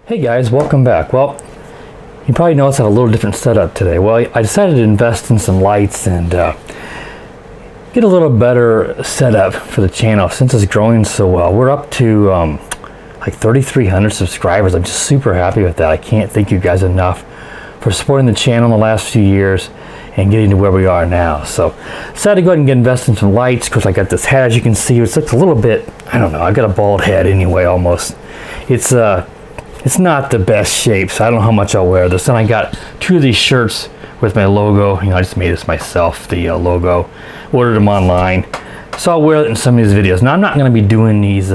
Hey guys, welcome back. Well, you probably noticed I have a little different setup today. Well, I decided to invest in some lights and get a little better setup for the channel since it's growing so well. We're up to like 3,300 subscribers. I'm just super happy with that. I can't thank you guys enough for supporting the channel in the last few years and getting to where we are now. So decided to go ahead and invest in some lights. Of course, I got this hat, as you can see. It looks a little bit, I don't know, I got a bald head anyway almost. It's not the best shape, so I don't know how much I'll wear this. And I got two of these shirts with my logo. You know, I just made this myself, the logo. Ordered them online. So I'll wear it in some of these videos. Now, I'm not going to be doing these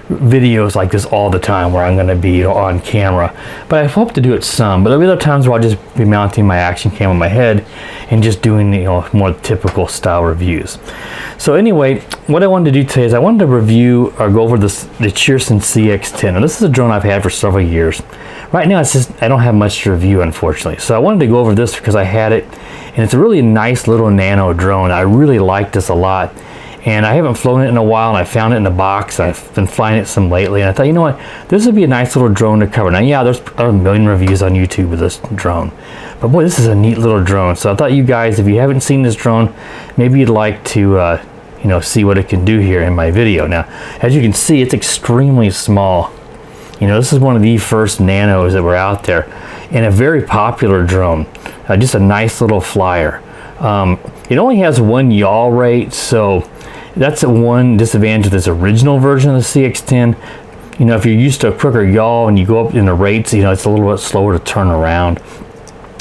videos like this all the time where I'm going to be on camera. But I hope to do it some. But there'll be other times where I'll just be mounting my action cam on my head and just doing, you know, more typical style reviews. So anyway, what I wanted to do today is I wanted to review or go over the Cheerson CX-10. Now, this is a drone I've had for several years. Right now, it's just I don't have much to review, unfortunately. So I wanted to go over this because I had it, and it's a really nice little nano drone. I really like this a lot. And I haven't flown it in a while, and I found it in a box. I've been flying it some lately, and I thought, you know what, this would be a nice little drone to cover. Now, yeah, there's a million reviews on YouTube with this drone, but boy, this is a neat little drone. So I thought you guys, if you haven't seen this drone, maybe you'd like to, you know, see what it can do here in my video. Now, as you can see, it's extremely small. You know, this is one of the first nanos that were out there, and a very popular drone. Just a nice little flyer. It only has one yaw rate, so that's one disadvantage of this original version of the CX-10. You know, if you're used to a quicker yaw and you go up in the rates, you know, it's a little bit slower to turn around.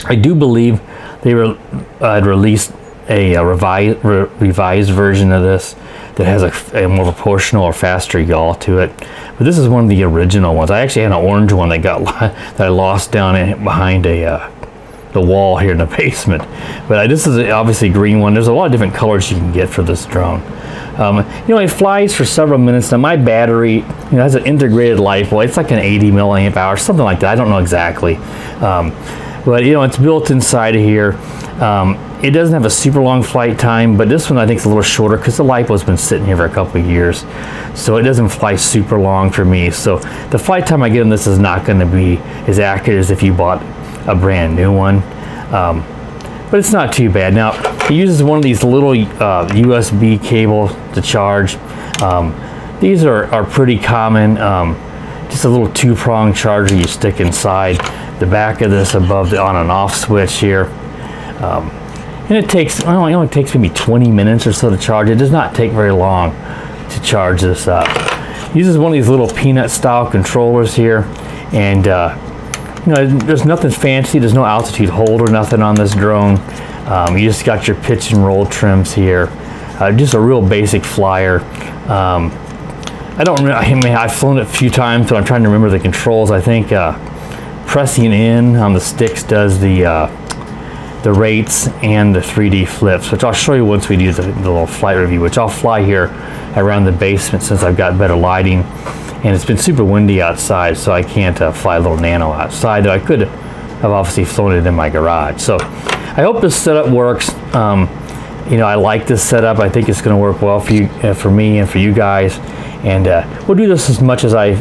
I do believe they had released a revised version of this that has a more proportional or faster yaw to it. But this is one of the original ones. I actually had an orange one that that I lost down behind the wall here in the basement. But this is obviously a green one. There's a lot of different colors you can get for this drone. You know, it flies for several minutes. Now, my battery, you know, has an integrated LiPo. It's like an 80 milliamp hour, something like that. I don't know exactly. But, you know, it's built inside of here. It doesn't have a super long flight time, but this one I think is a little shorter because the LiPo's been sitting here for a couple of years. So it doesn't fly super long for me. So the flight time I get on this is not going to be as accurate as if you bought a brand new one. But it's not too bad. Now, it uses one of these little USB cables to charge. These are pretty common. Just a little two-prong charger you stick inside the back of this above the on and off switch here. And it takes, well, it only takes maybe 20 minutes or so to charge. It does not take very long to charge this up. It uses one of these little peanut-style controllers here, and you know, there's nothing fancy. There's no altitude hold or nothing on this drone. You just got your pitch and roll trims here. Just a real basic flyer. I don't remember. I mean, I've flown it a few times, so I'm trying to remember the controls. I think pressing in on the sticks does the rates and the 3D flips, which I'll show you once we do the little flight review, which I'll fly here around the basement since I've got better lighting. And it's been super windy outside, so I can't fly a little nano outside. Though I could have obviously flown it in my garage. So I hope this setup works. You know, I like this setup. I think it's going to work well for you, for me, and for you guys. And we'll do this as much as I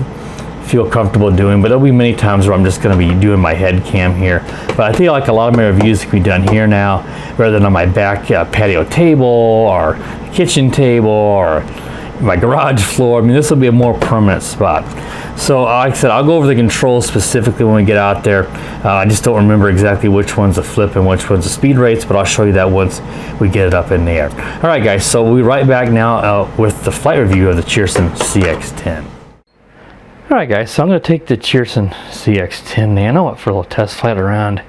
feel comfortable doing. But there'll be many times where I'm just going to be doing my head cam here. But I feel like a lot of my reviews can be done here now, rather than on my back patio table or kitchen table or my garage floor. I mean, this will be a more permanent spot. So like I said, I'll go over the controls specifically when we get out there. I just don't remember exactly which one's the flip and which one's the speed rates, but I'll show you that once we get it up in the air. All right, guys, so we'll be right back now with the flight review of the Cheerson CX-10. All right, guys, so I'm going to take the Cheerson CX-10 Nano up for a little test flight around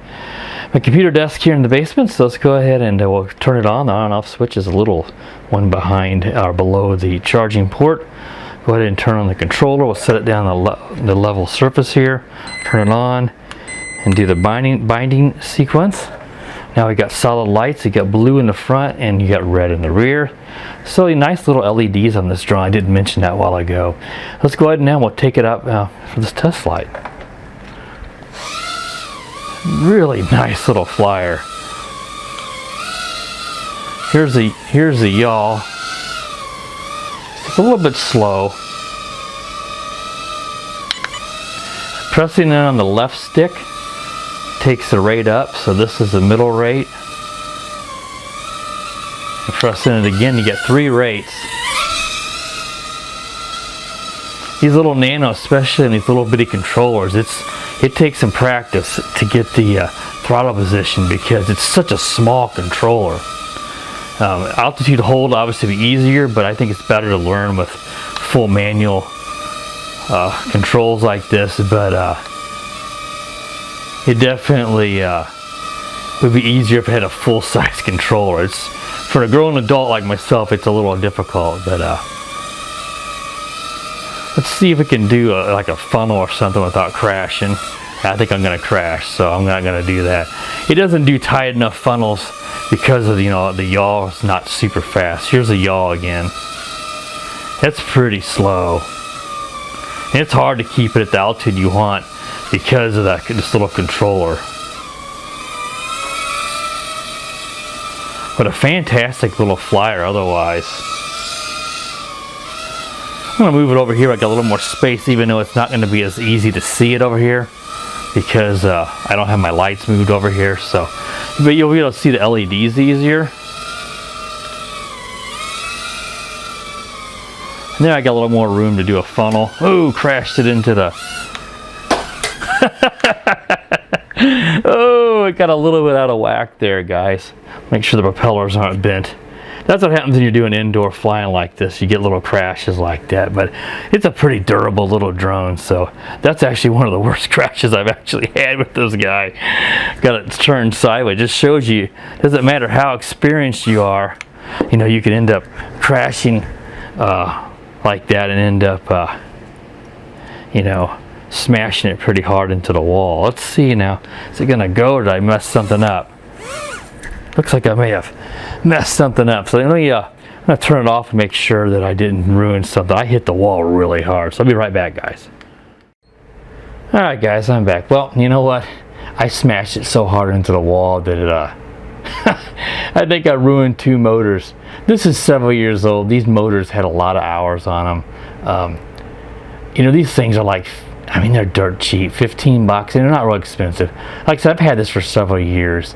my computer desk here in the basement. So let's go ahead and we'll turn it on. The on and off switch is a little one behind or below the charging port. Go ahead and turn on the controller. We'll set it down the level surface here. Turn it on and do the binding sequence. Now we got solid lights. You got blue in the front and you got red in the rear. So nice little LEDs on this drone. I didn't mention that a while ago. Let's go ahead and now we'll take it up for this test flight. Really nice little flyer. Here's the yaw. It's a little bit slow. pressing in on the left stick takes the rate up, so this is the middle rate. And pressing it again, you get 3 rates. These little Nano, especially in these little bitty controllers, it takes some practice to get the throttle position because it's such a small controller. Altitude hold obviously be easier, but I think it's better to learn with full manual controls like this. But it definitely would be easier if it had a full-size controller. It's for a grown adult like myself, it's a little difficult. But let's see if we can do like a funnel or something without crashing. I think I'm going to crash, so I'm not going to do that. It doesn't do tight enough funnels because of, you know, the yaw is not super fast. Here's the yaw again. That's pretty slow. And it's hard to keep it at the altitude you want because of this little controller. But a fantastic little flyer otherwise. I'm going to move it over here. I got a little more space, even though it's not going to be as easy to see it over here because I don't have my lights moved over here. So, but you'll be able to see the LEDs easier. And then I got a little more room to do a funnel. Oh, crashed it into the... Oh, it got a little bit out of whack there, guys. Make sure the propellers aren't bent. That's what happens when you're doing indoor flying like this. You get little crashes like that, but it's a pretty durable little drone, so that's actually one of the worst crashes I've actually had with this guy. Got it turned sideways. Just shows you, doesn't matter how experienced you are, you know, you can end up crashing like that and end up, you know, smashing it pretty hard into the wall. Let's see now. Is it gonna go or did I mess something up? Looks like I may have messed something up. So let me, I'm gonna turn it off and make sure that I didn't ruin something. I hit the wall really hard. So I'll be right back, guys. All right, guys, I'm back. Well, you know what? I smashed it so hard into the wall that it, I think I ruined 2 motors. This is several years old. These motors had a lot of hours on them. You know, these things are like, I mean, they're dirt cheap, 15 bucks, and they're not real expensive. Like I said, I've had this for several years.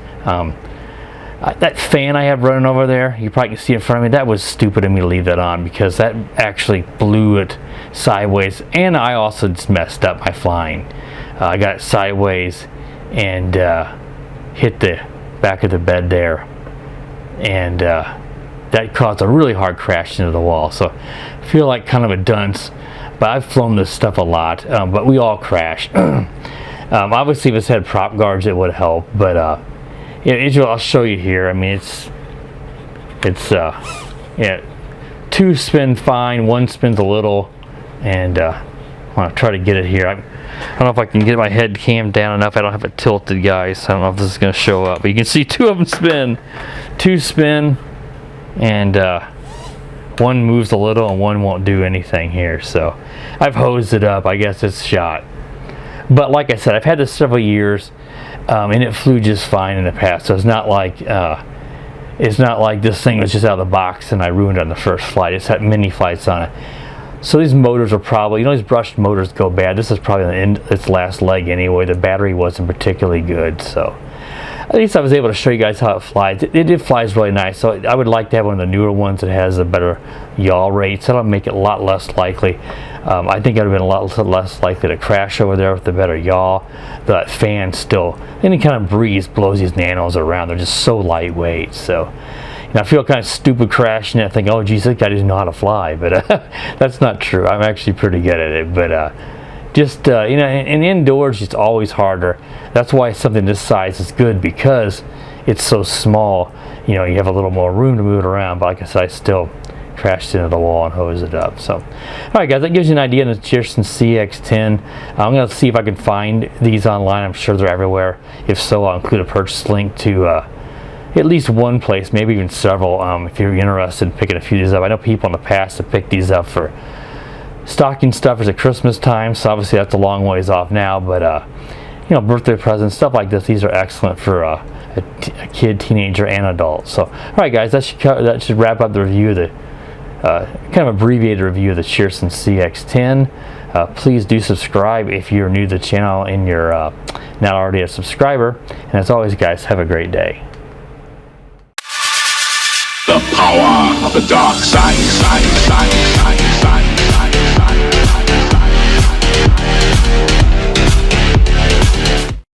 That fan I have running over there, you probably can see in front of me, that was stupid of me to leave that on because that actually blew it sideways, and I also just messed up my flying. I got it sideways and hit the back of the bed there, and that caused a really hard crash into the wall. So I feel like kind of a dunce, but I've flown this stuff a lot, but we all crash. Obviously if it's had prop guards it would help, but I'll show you here. I mean, yeah, 2 spin fine, 1 spins a little, and I want to try to get it here. I don't know if I can get my head cam down enough. I don't have it tilted, guys. I don't know if this is going to show up, but you can see 2 of them spin, 2 spin, and 1 moves a little and 1 won't do anything here. So I've hosed it up. I guess it's shot. But like I said, I've had this several years. And it flew just fine in the past, so it's not like this thing was just out of the box and I ruined it on the first flight. It's had many flights on it. So these motors are probably, you know, these brushed motors go bad. This is probably its last leg anyway. The battery wasn't particularly good, so at least I was able to show you guys how it flies. It flies really nice, so I would like to have one of the newer ones that has a better yaw rate. So that'll make it a lot less likely. I think it would have been a lot less likely to crash over there with the better yaw. That fan still, any kind of breeze blows these Nanos around. They're just so lightweight. So, you know, I feel kind of stupid crashing it. I think, oh, geez, this guy doesn't know how to fly. But that's not true. I'm actually pretty good at it. But just, you know, and indoors, it's always harder. That's why something this size is good, because it's so small. You know, you have a little more room to move it around. But like I said, I still crashed into the wall and hosed it up. So, all right, guys, that gives you an idea of the Cheerson CX-10. I'm going to see if I can find these online. I'm sure they're everywhere. If so, I'll include a purchase link to at least one place, maybe even several, if you're interested in picking a few of these up. I know people in the past have picked these up for stocking stuffers at Christmas time, so obviously that's a long ways off now, but you know, birthday presents, stuff like this, these are excellent for a kid, teenager, and adult. So, all right, guys, that should wrap up the review of the kind of abbreviated review of the Cheerson CX-10. Please do subscribe if you're new to the channel and you're not already a subscriber. And as always, guys, have a great day. The power of the dark side.